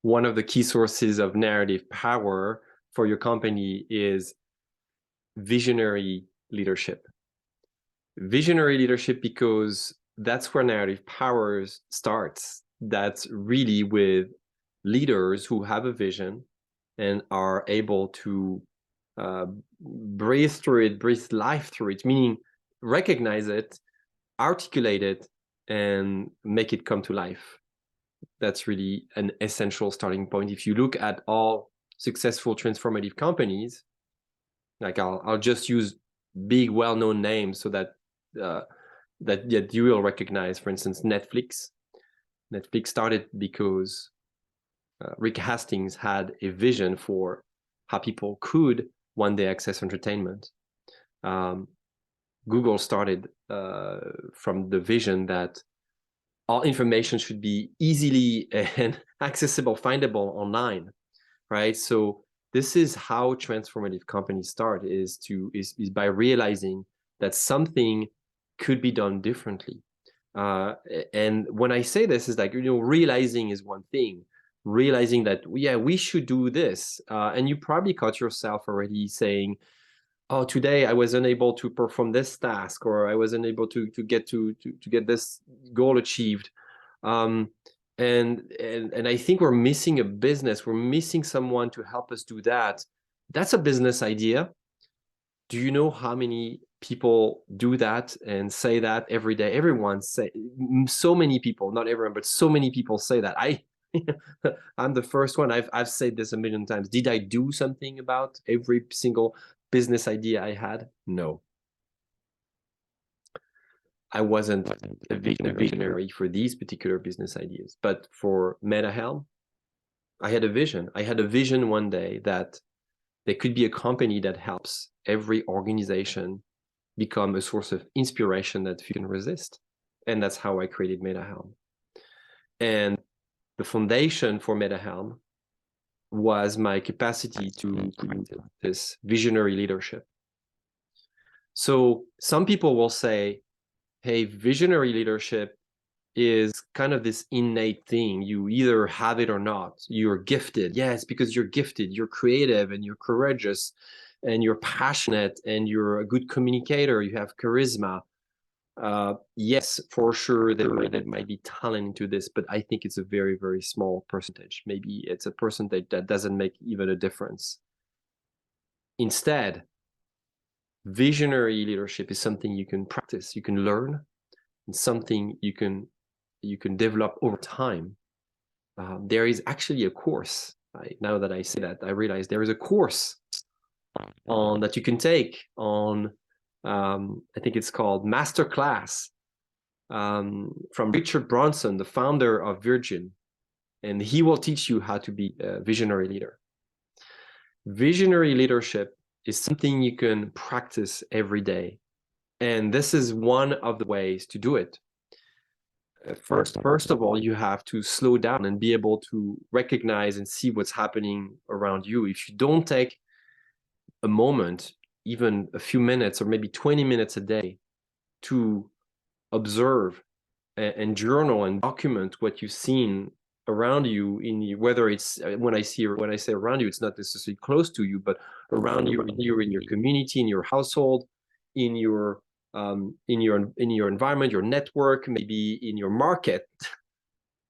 one of the key sources of narrative power for your company is visionary leadership. Visionary leadership, because that's where narrative power starts. That's really with leaders who have a vision and are able to breathe through it, breathe life through it, meaning recognize it, articulate it, and make it come to life. That's really an essential starting point. If you look at all successful transformative companies, like I'll just use big well-known names so that that you will recognize. For instance, Netflix. Netflix started because Rick Hastings had a vision for how people could one day access entertainment. Google started from the vision that all information should be easily and accessible, findable online, right? So this is how transformative companies start, is by realizing that something could be done differently. And when I say this, is like, realizing is one thing. Realizing that, yeah, we should do this. And you probably caught yourself already saying, oh, today I was unable to perform this task, or I was unable to get this goal achieved. And I think we're missing a business. We're missing someone to help us do that. That's a business idea. Do you know how many people do that and say that every day? Everyone say, so many people, not everyone, but so many people say that. I'm the first one. I've said this a million times. Did I do something about every single business idea I had? No. I wasn't a visionary for these particular business ideas. But for MetaHelm, I had a vision. I had a vision one day that there could be a company that helps every organization become a source of inspiration that you can resist. And that's how I created MetaHelm. And the foundation for MetaHelm was my capacity to practice this visionary leadership. So some people will say, hey, visionary leadership is kind of this innate thing. You either have it or not. You're gifted. Yes, because you're gifted. You're creative and you're courageous and you're passionate and you're a good communicator. You have charisma. Yes, for sure, there might be talent into this, but I think it's a very, very small percentage. Maybe it's a percentage that doesn't make even a difference. Instead, visionary leadership is something you can practice, you can learn, and something you can develop over time. There is actually a course. Now that I say that, I realize there is a course on that you can take on. I think it's called Masterclass from Richard Branson, the founder of Virgin, and he will teach you how to be a visionary leader. Visionary leadership is something you can practice every day, and this is one of the ways to do it. First of all, you have to slow down and be able to recognize and see what's happening around you. If you don't take a moment, even a few minutes or maybe 20 minutes a day, to observe and journal and document what you've seen around you, whether it's when I say around you, it's not necessarily close to you, but around you, in your community, in your household, in your environment, your network, maybe in your market,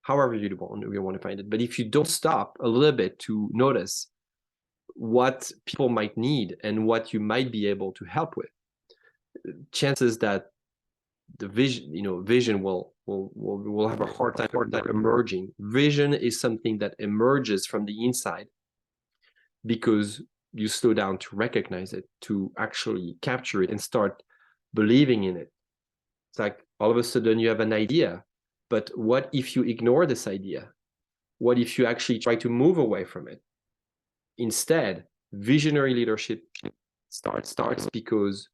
however you want to find it. But if you don't stop a little bit to notice what people might need and what you might be able to help with, chances that the vision will have a hard time emerging. Vision is something that emerges from the inside because you slow down to recognize it, to actually capture it and start believing in it. It's like all of a sudden you have an idea, but what if you ignore this idea? What if you actually try to move away from it? Instead, visionary leadership starts because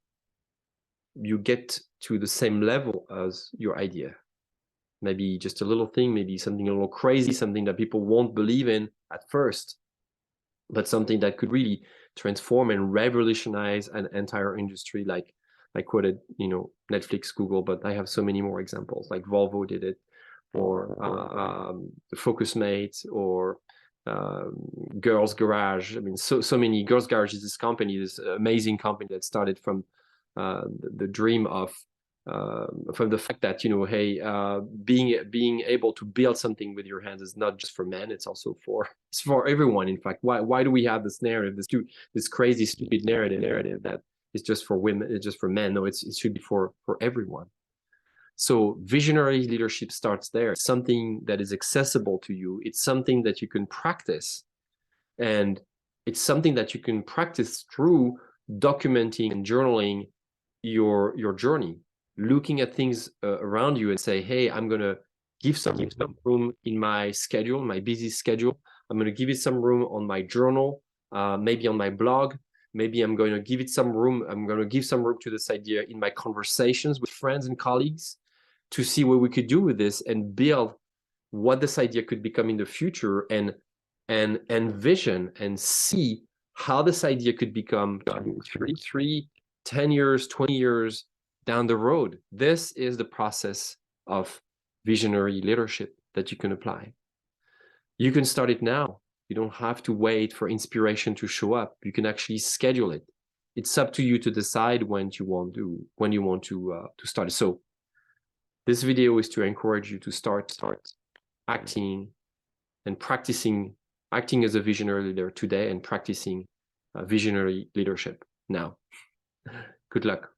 you get to the same level as your idea. Maybe just a little thing, maybe something a little crazy, something that people won't believe in at first, but something that could really transform and revolutionize an entire industry. Like I quoted, Netflix, Google, but I have so many more examples. Like Volvo did it, or Focusmate, or Girls Garage. I mean, so many. Girls Garage is this company, this amazing company that started from the dream of from the fact that, you know, hey, being able to build something with your hands is not just for men; it's also it's for everyone. In fact, why do we have this narrative, this crazy, stupid narrative that is just for women, it's just for men? No, it should be for everyone. So visionary leadership starts there. It's something that is accessible to you. It's something that you can practice. And it's something that you can practice through documenting and journaling your journey, looking at things around you and say, hey, I'm going to give some room in my schedule, my busy schedule. I'm going to give it some room on my journal, maybe on my blog. Maybe I'm going to give it some room. I'm going to give some room to this idea in my conversations with friends and colleagues, to see what we could do with this and build what this idea could become in the future, and envision and see how this idea could become 10 years, 20 years down the road. This is the process of visionary leadership that you can apply. You can start it now. You don't have to wait for inspiration to show up. You can actually schedule it. It's up to you to decide when you want to start it. So this video is to encourage you to start acting and practicing acting as a visionary leader today, and practicing visionary leadership now. Good luck.